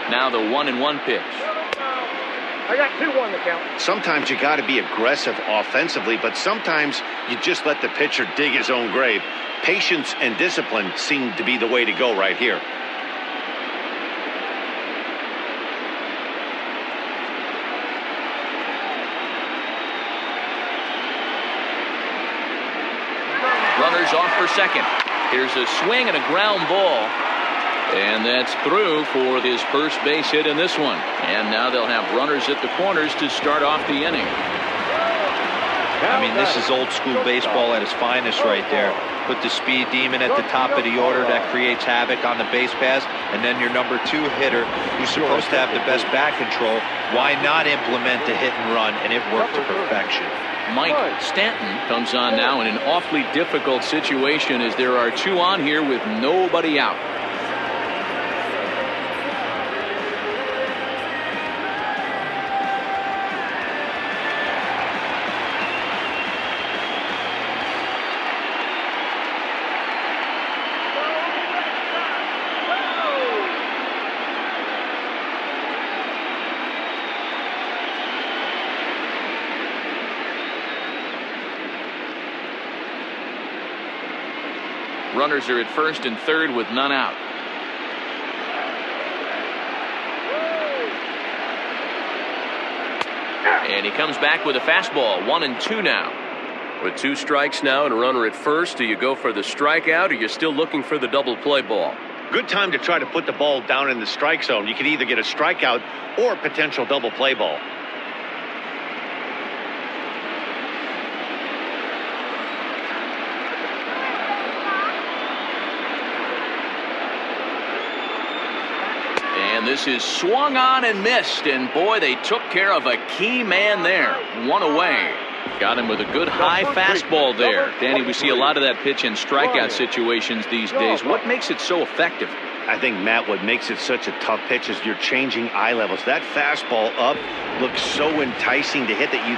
Now the 1-1 pitch. I got 2-1 to count. Sometimes you got to be aggressive offensively, but sometimes you just let the pitcher dig his own grave. Patience and discipline seem to be the way to go right here. Runners off for second. Here's a swing and a ground ball. And that's through for his first base hit in this one. And now they'll have runners at the corners to start off the inning. I mean, this is old school baseball at its finest right there. Put the speed demon at the top of the order that creates havoc on the base pass, and then your number 2 hitter, who's supposed to have the best bat control. Why not implement the hit and run? And it worked to perfection. Mike Stanton comes on now in an awfully difficult situation as there are 2 on here with nobody out. Runners are at first and third with none out. And he comes back with a fastball. 1-2 now. With 2 strikes now and a runner at first, do you go for the strikeout or you're still looking for the double play ball? Good time to try to put the ball down in the strike zone. You can either get a strikeout or a potential double play ball. And this is swung on and missed, and boy, they took care of a key man there. 1 away. Got him with a good high fastball there. Danny, we see a lot of that pitch in strikeout situations these days. What makes it so effective? I think, Matt, what makes it such a tough pitch is you're changing eye levels. That fastball up looks so enticing to hit that you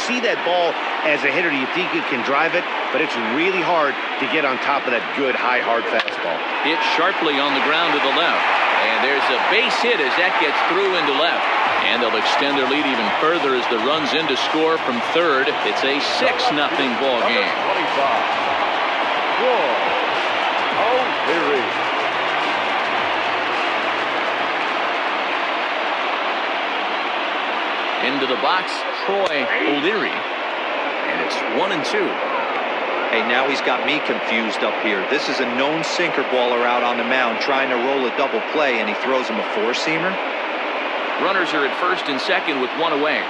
see that ball as a hitter, you think you can drive it, but it's really hard to get on top of that good, high, hard fastball. Hit sharply on the ground to the left. And there's a base hit as that gets through into left. And they'll extend their lead even further as the run's in to score from third. It's a 6-0 ball game. 25. Into the box, Troy O'Leary. And it's 1-2. Hey, now he's got me confused up here. This is a known sinker baller out on the mound trying to roll a double play, and he throws him a 4-seamer. Runners are at first and second with 1 away.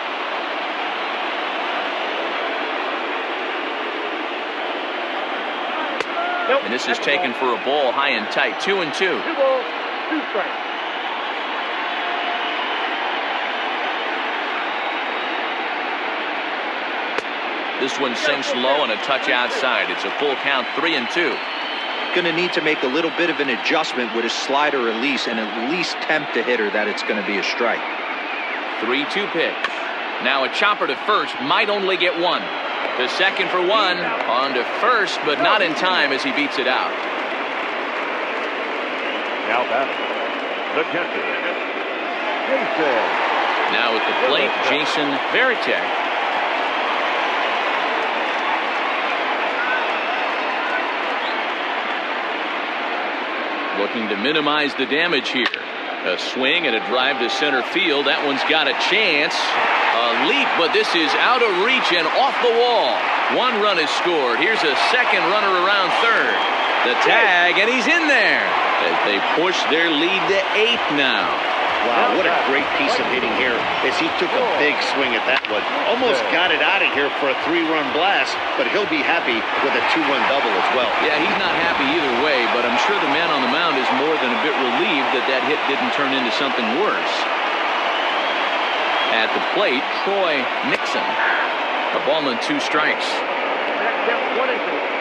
Nope, and this is taken for a ball high and tight. 2-2. 2 balls, 2 strikes. This one sinks low and a touch outside. It's a full count, 3-2. Going to need to make a little bit of an adjustment with his slider release and at least tempt the hitter that it's going to be a strike. 3-2 pitch. Now a chopper to first, might only get 1. The second for 1, on to first, but not in time as he beats it out. Now batting, the catcher, Jason. Now at the plate, Jason Varitek. Looking to minimize the damage here. A swing and a drive to center field. That one's got a chance. A leap, but this is out of reach and off the wall. 1 run is scored. Here's a second runner around third. The tag, and he's in there. As they push their lead to 8 now. Wow, what a great piece of hitting here as he took a big swing at that one. Almost got it out of here for a 3-run blast, but he'll be happy with a 2-run double as well. Yeah, he's not happy either way, but I'm sure the man on the mound is more than a bit relieved that that hit didn't turn into something worse. At the plate, Troy Nixon. A ball and 2 strikes. Next step, 1-2.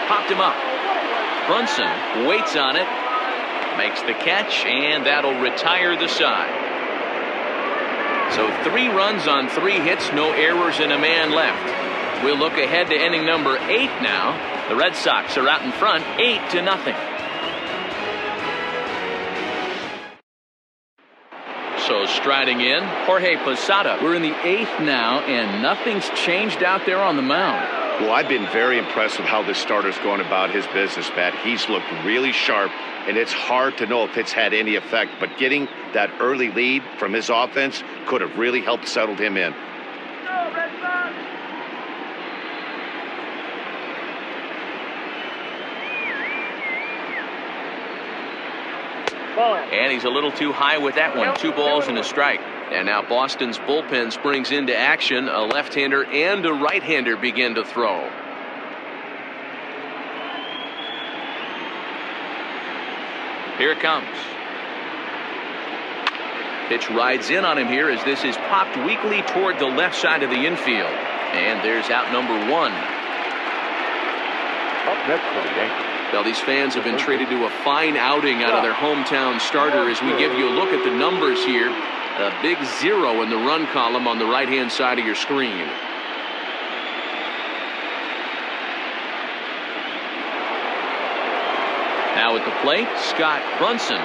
Popped him up. Brunson waits on it, makes the catch, and that'll retire the side. So 3 runs on 3 hits, no errors, and a man left. We'll look ahead to inning number 8 now. The Red Sox are out in front, 8-0. So striding in, Jorge Posada. We're in the 8th now, and nothing's changed out there on the mound. Well, I've been very impressed with how this starter's going about his business, Matt. He's looked really sharp, and it's hard to know if it's had any effect, but getting that early lead from his offense could have really helped settle him in. Ball. And he's a little too high with that one. 2 balls and a strike. And now Boston's bullpen springs into action. A left-hander and a right-hander begin to throw. Here it comes. Pitch rides in on him here as this is popped weakly toward the left side of the infield. And there's out number 1. Up next for the Yankees. Well, these fans have been treated to a fine outing out of their hometown starter as we give you a look at the numbers here. A big 0 in the run column on the right-hand side of your screen. Now at the plate, Scott Brunson.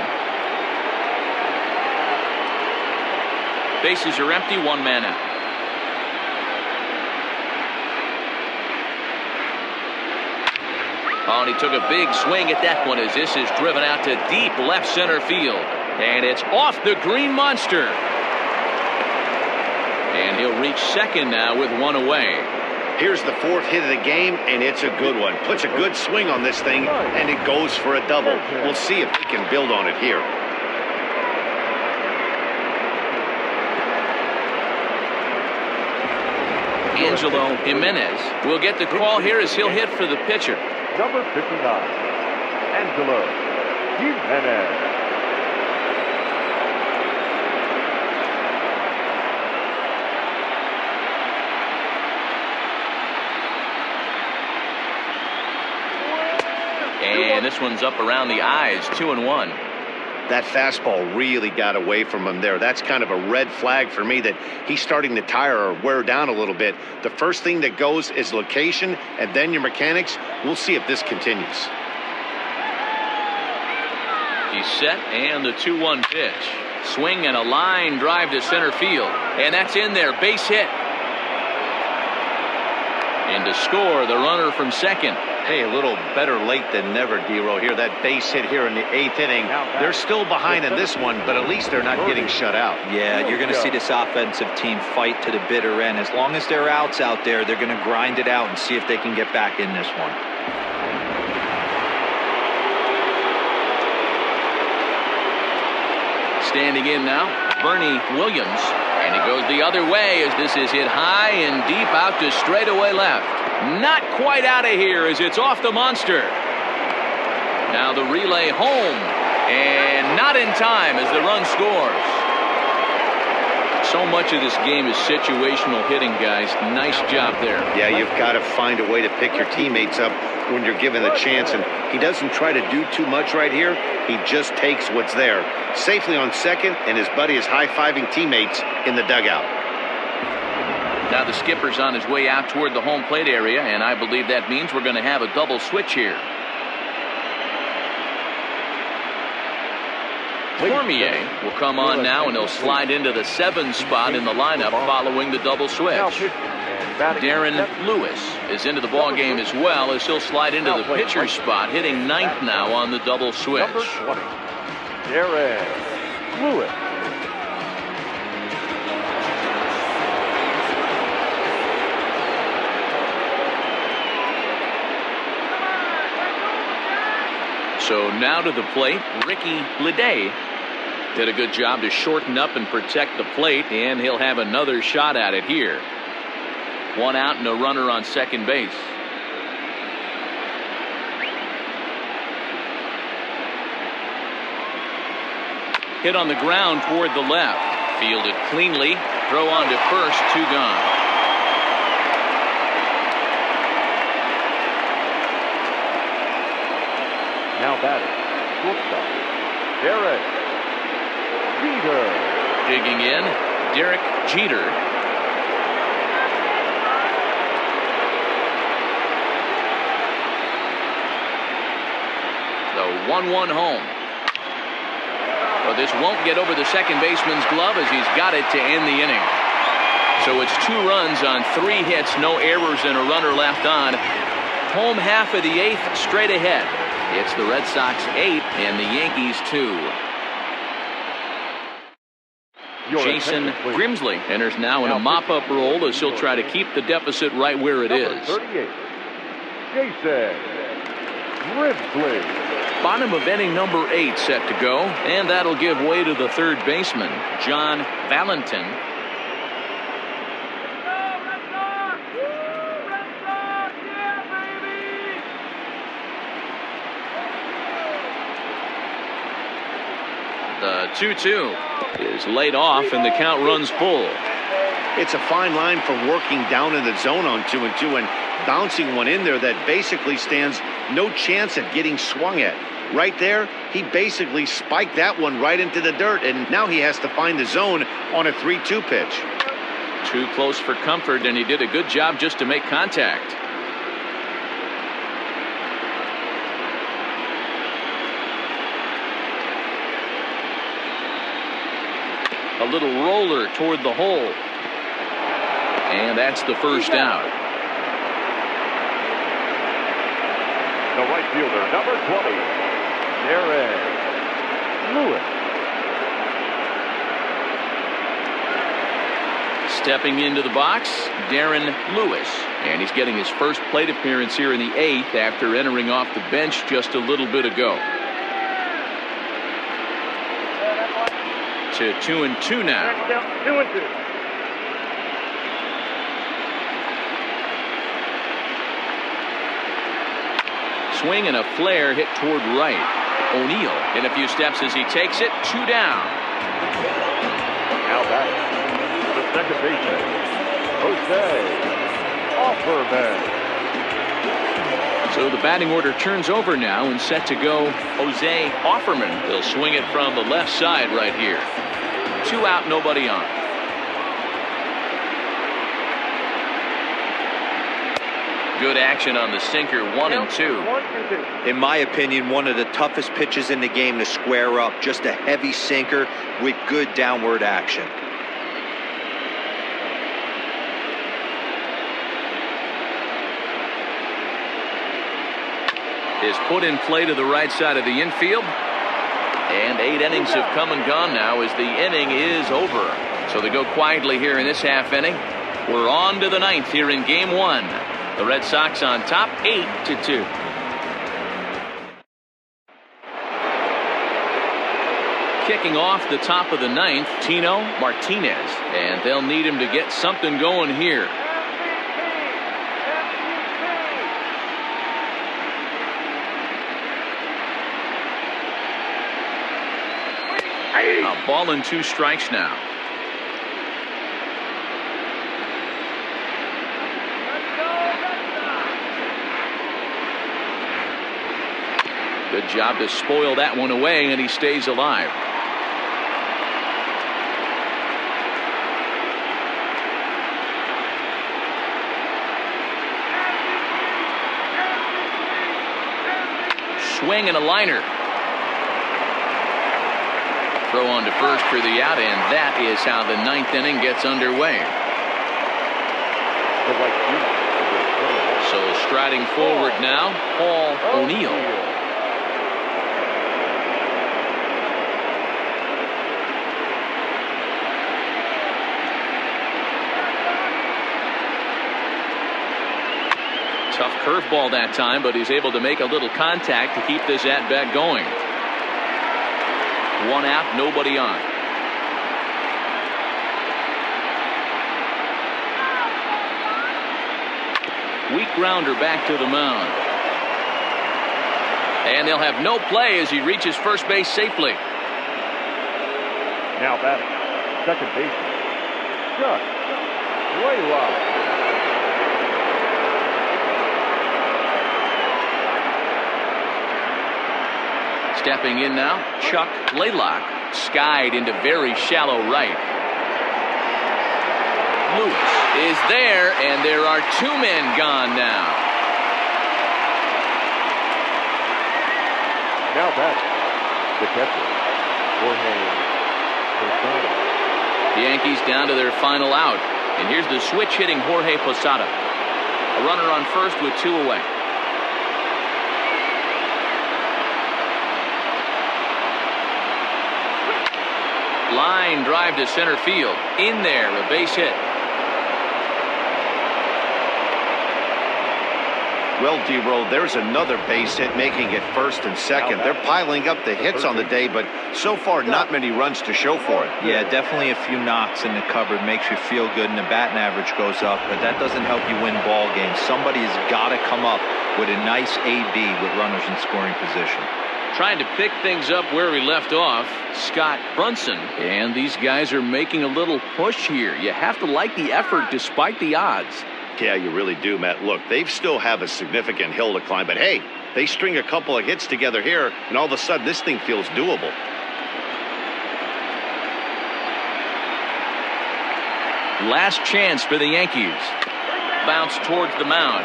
Bases are empty, 1 man out. Oh, and he took a big swing at that one as this is driven out to deep left center field. And it's off the green monster. And he'll reach second now with 1 away. Here's the 4th hit of the game, and it's a good one. Puts a good swing on this thing, and it goes for a double. We'll see if they can build on it here. Angelo Jimenez will get the call here as he'll hit for the pitcher. Number 59, Angelo Jimenez. And this one's up around the eyes, 2-1. That fastball really got away from him there. That's kind of a red flag for me that he's starting to tire or wear down a little bit. The first thing that goes is location and then your mechanics. We'll see if this continues. He's set and the 2-1 pitch. Swing and a line drive to center field. And that's in there, base hit. And to score, the runner from second. Hey, a little better late than never, D-Row here. That base hit here in the 8th inning. They're still behind in this one, but at least they're not getting shut out. Yeah, you're going to see this offensive team fight to the bitter end. As long as there are outs out there, they're going to grind it out and see if they can get back in this one. Standing in now, Bernie Williams. And he goes the other way as this is hit high and deep out to straightaway left. Not quite out of here as it's off the monster. Now the relay home. And not in time as the run scores. So much of this game is situational hitting, guys. Nice job there. Yeah, you've got to find a way to pick your teammates up when you're given the chance. And he doesn't try to do too much right here. He just takes what's there. Safely on second, and his buddy is high-fiving teammates in the dugout. Now the skipper's on his way out toward the home plate area, and I believe that means we're going to have a double switch here. Cormier will come on now, and he'll slide into the 7 spot in the lineup following the double switch. Darren Lewis is into the ball game as well as he'll slide into the pitcher's spot, hitting 9th now on the double switch. Number 20, Darren Lewis. So now to the plate, Ricky Leday did a good job to shorten up and protect the plate, and he'll have another shot at it here. 1 out and a runner on second base. Hit on the ground toward the left. Fielded cleanly. Throw on to first, 2 gone. Now batting, shortstop, Derek Jeter. Digging in, Derek Jeter. The 1-1 home. But this won't get over the second baseman's glove as he's got it to end the inning. So it's 2 runs on 3 hits, no errors, and a runner left on. Home half of the 8th, straight ahead. It's the Red Sox 8 and the Yankees 2. Jason Grimsley enters now in a mop-up role as he'll try to keep the deficit right where it is. 38, Jason Grimsley. Bottom of inning number 8 set to go, and that'll give way to the third baseman, John Valentin. The 2-2 is laid off, and the count runs full. It's a fine line for working down in the zone on 2-2 and bouncing one in there that basically stands no chance at getting swung at. Right there, he basically spiked that one right into the dirt, and now he has to find the zone on a 3-2 pitch. Too close for comfort, and he did a good job just to make contact. A little roller toward the hole. And that's the first out. The right fielder, number 20, Darren Lewis. Stepping into the box, Darren Lewis. And he's getting his first plate appearance here in the 8th after entering off the bench just a little bit ago. To 2-2 now. 2-2. Swing and a flare hit toward right. O'Neill in a few steps as he takes it. 2 down. Now back to the second baseman, Jose Offerman. So the batting order turns over now and set to go Jose Offerman. He'll swing it from the left side right here. 2 out, nobody on. Good action on the sinker, 1-2. In my opinion, one of the toughest pitches in the game to square up. Just a heavy sinker with good downward action. Is put in play to the right side of the infield. And 8 innings have come and gone now as the inning is over. So they go quietly here in this half inning. We're on to the 9th here in game 1. The Red Sox on top, 8-2. Kicking off the top of the 9th, Tino Martinez. And they'll need him to get something going here. A ball and 2 strikes now. Good job to spoil that one away, and he stays alive. Swing and a liner. Throw on to first for the out, and that is how the 9th inning gets underway. So striding forward now, Paul O'Neill. Tough curveball that time, but he's able to make a little contact to keep this at-bat going. 1 out, nobody on. Weak grounder back to the mound. And they'll have no play as he reaches first base safely. Now back, second baseman, Chuck Laylock. Stepping in now, Chuck Laylock, skied into very shallow right. Lewis is there, and there are 2 men gone now. Now back, the catcher, Jorge Posada. The Yankees down to their final out, and here's the switch hitting Jorge Posada. A runner on first with 2 away. Line drive to center field. In there, a base hit. Well, D-Roll, there's another base hit making it first and second. They're piling up the hits on the day, but so far not many runs to show for it. Yeah, definitely a few knocks in the cupboard makes you feel good, and the batting average goes up, but that doesn't help you win ball games. Somebody has got to come up with a nice AB with runners in scoring position. Trying to pick things up where we left off, Scott Brunson. And these guys are making a little push here. You have to like the effort despite the odds. Yeah, you really do, Matt. Look, they still have a significant hill to climb, but hey, they string a couple of hits together here, and all of a sudden this thing feels doable. Last chance for the Yankees. Bounce towards the mound.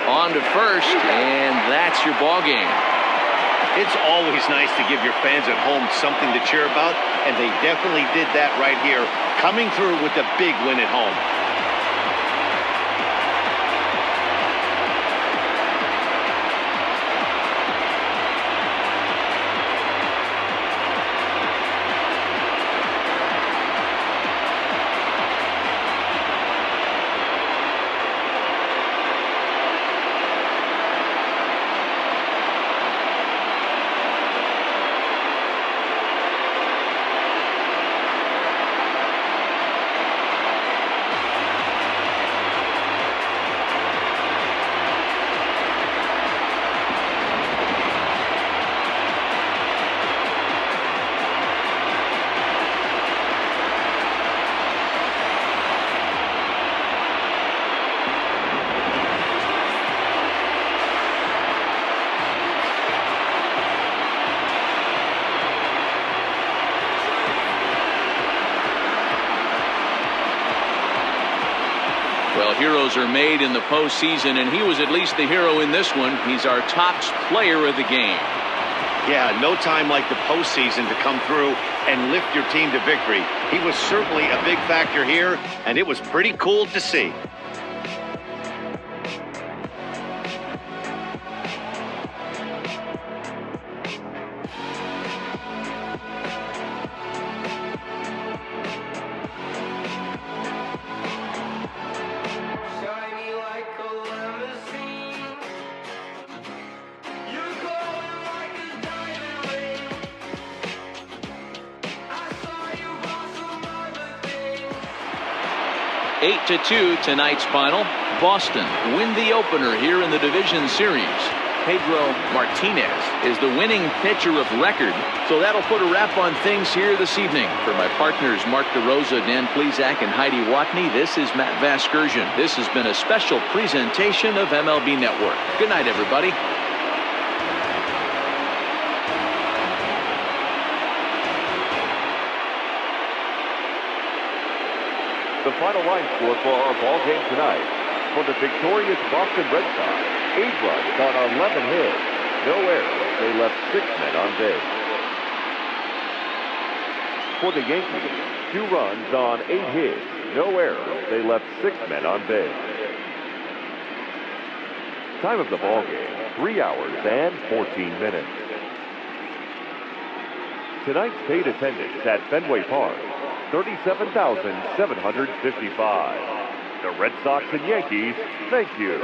On to first, and that's your ball game. It's always nice to give your fans at home something to cheer about, and they definitely did that right here, coming through with a big win at home. Well, heroes are made in the postseason, and he was at least the hero in this one. He's our top player of the game. Yeah, no time like the postseason to come through and lift your team to victory. He was certainly a big factor here, and it was pretty cool to see. Eight to 2 tonight's final. Boston win the opener here in the division series. Pedro Martinez is the winning pitcher of record. So that'll put a wrap on things here this evening. For my partners Mark DeRosa, Dan Plesac, and Heidi Watney, this is Matt Vasgersian. This has been a special presentation of MLB Network. Good night, everybody. The final line score for our ball game tonight. For the victorious Boston Red Sox, 8 runs on 11 hits, no errors. They left 6 men on base. For the Yankees, 2 runs on 8 hits, no errors. They left 6 men on base. Time of the ball game, 3 hours and 14 minutes. Tonight's paid attendance at Fenway Park, 37,755. The Red Sox and Yankees, thank you.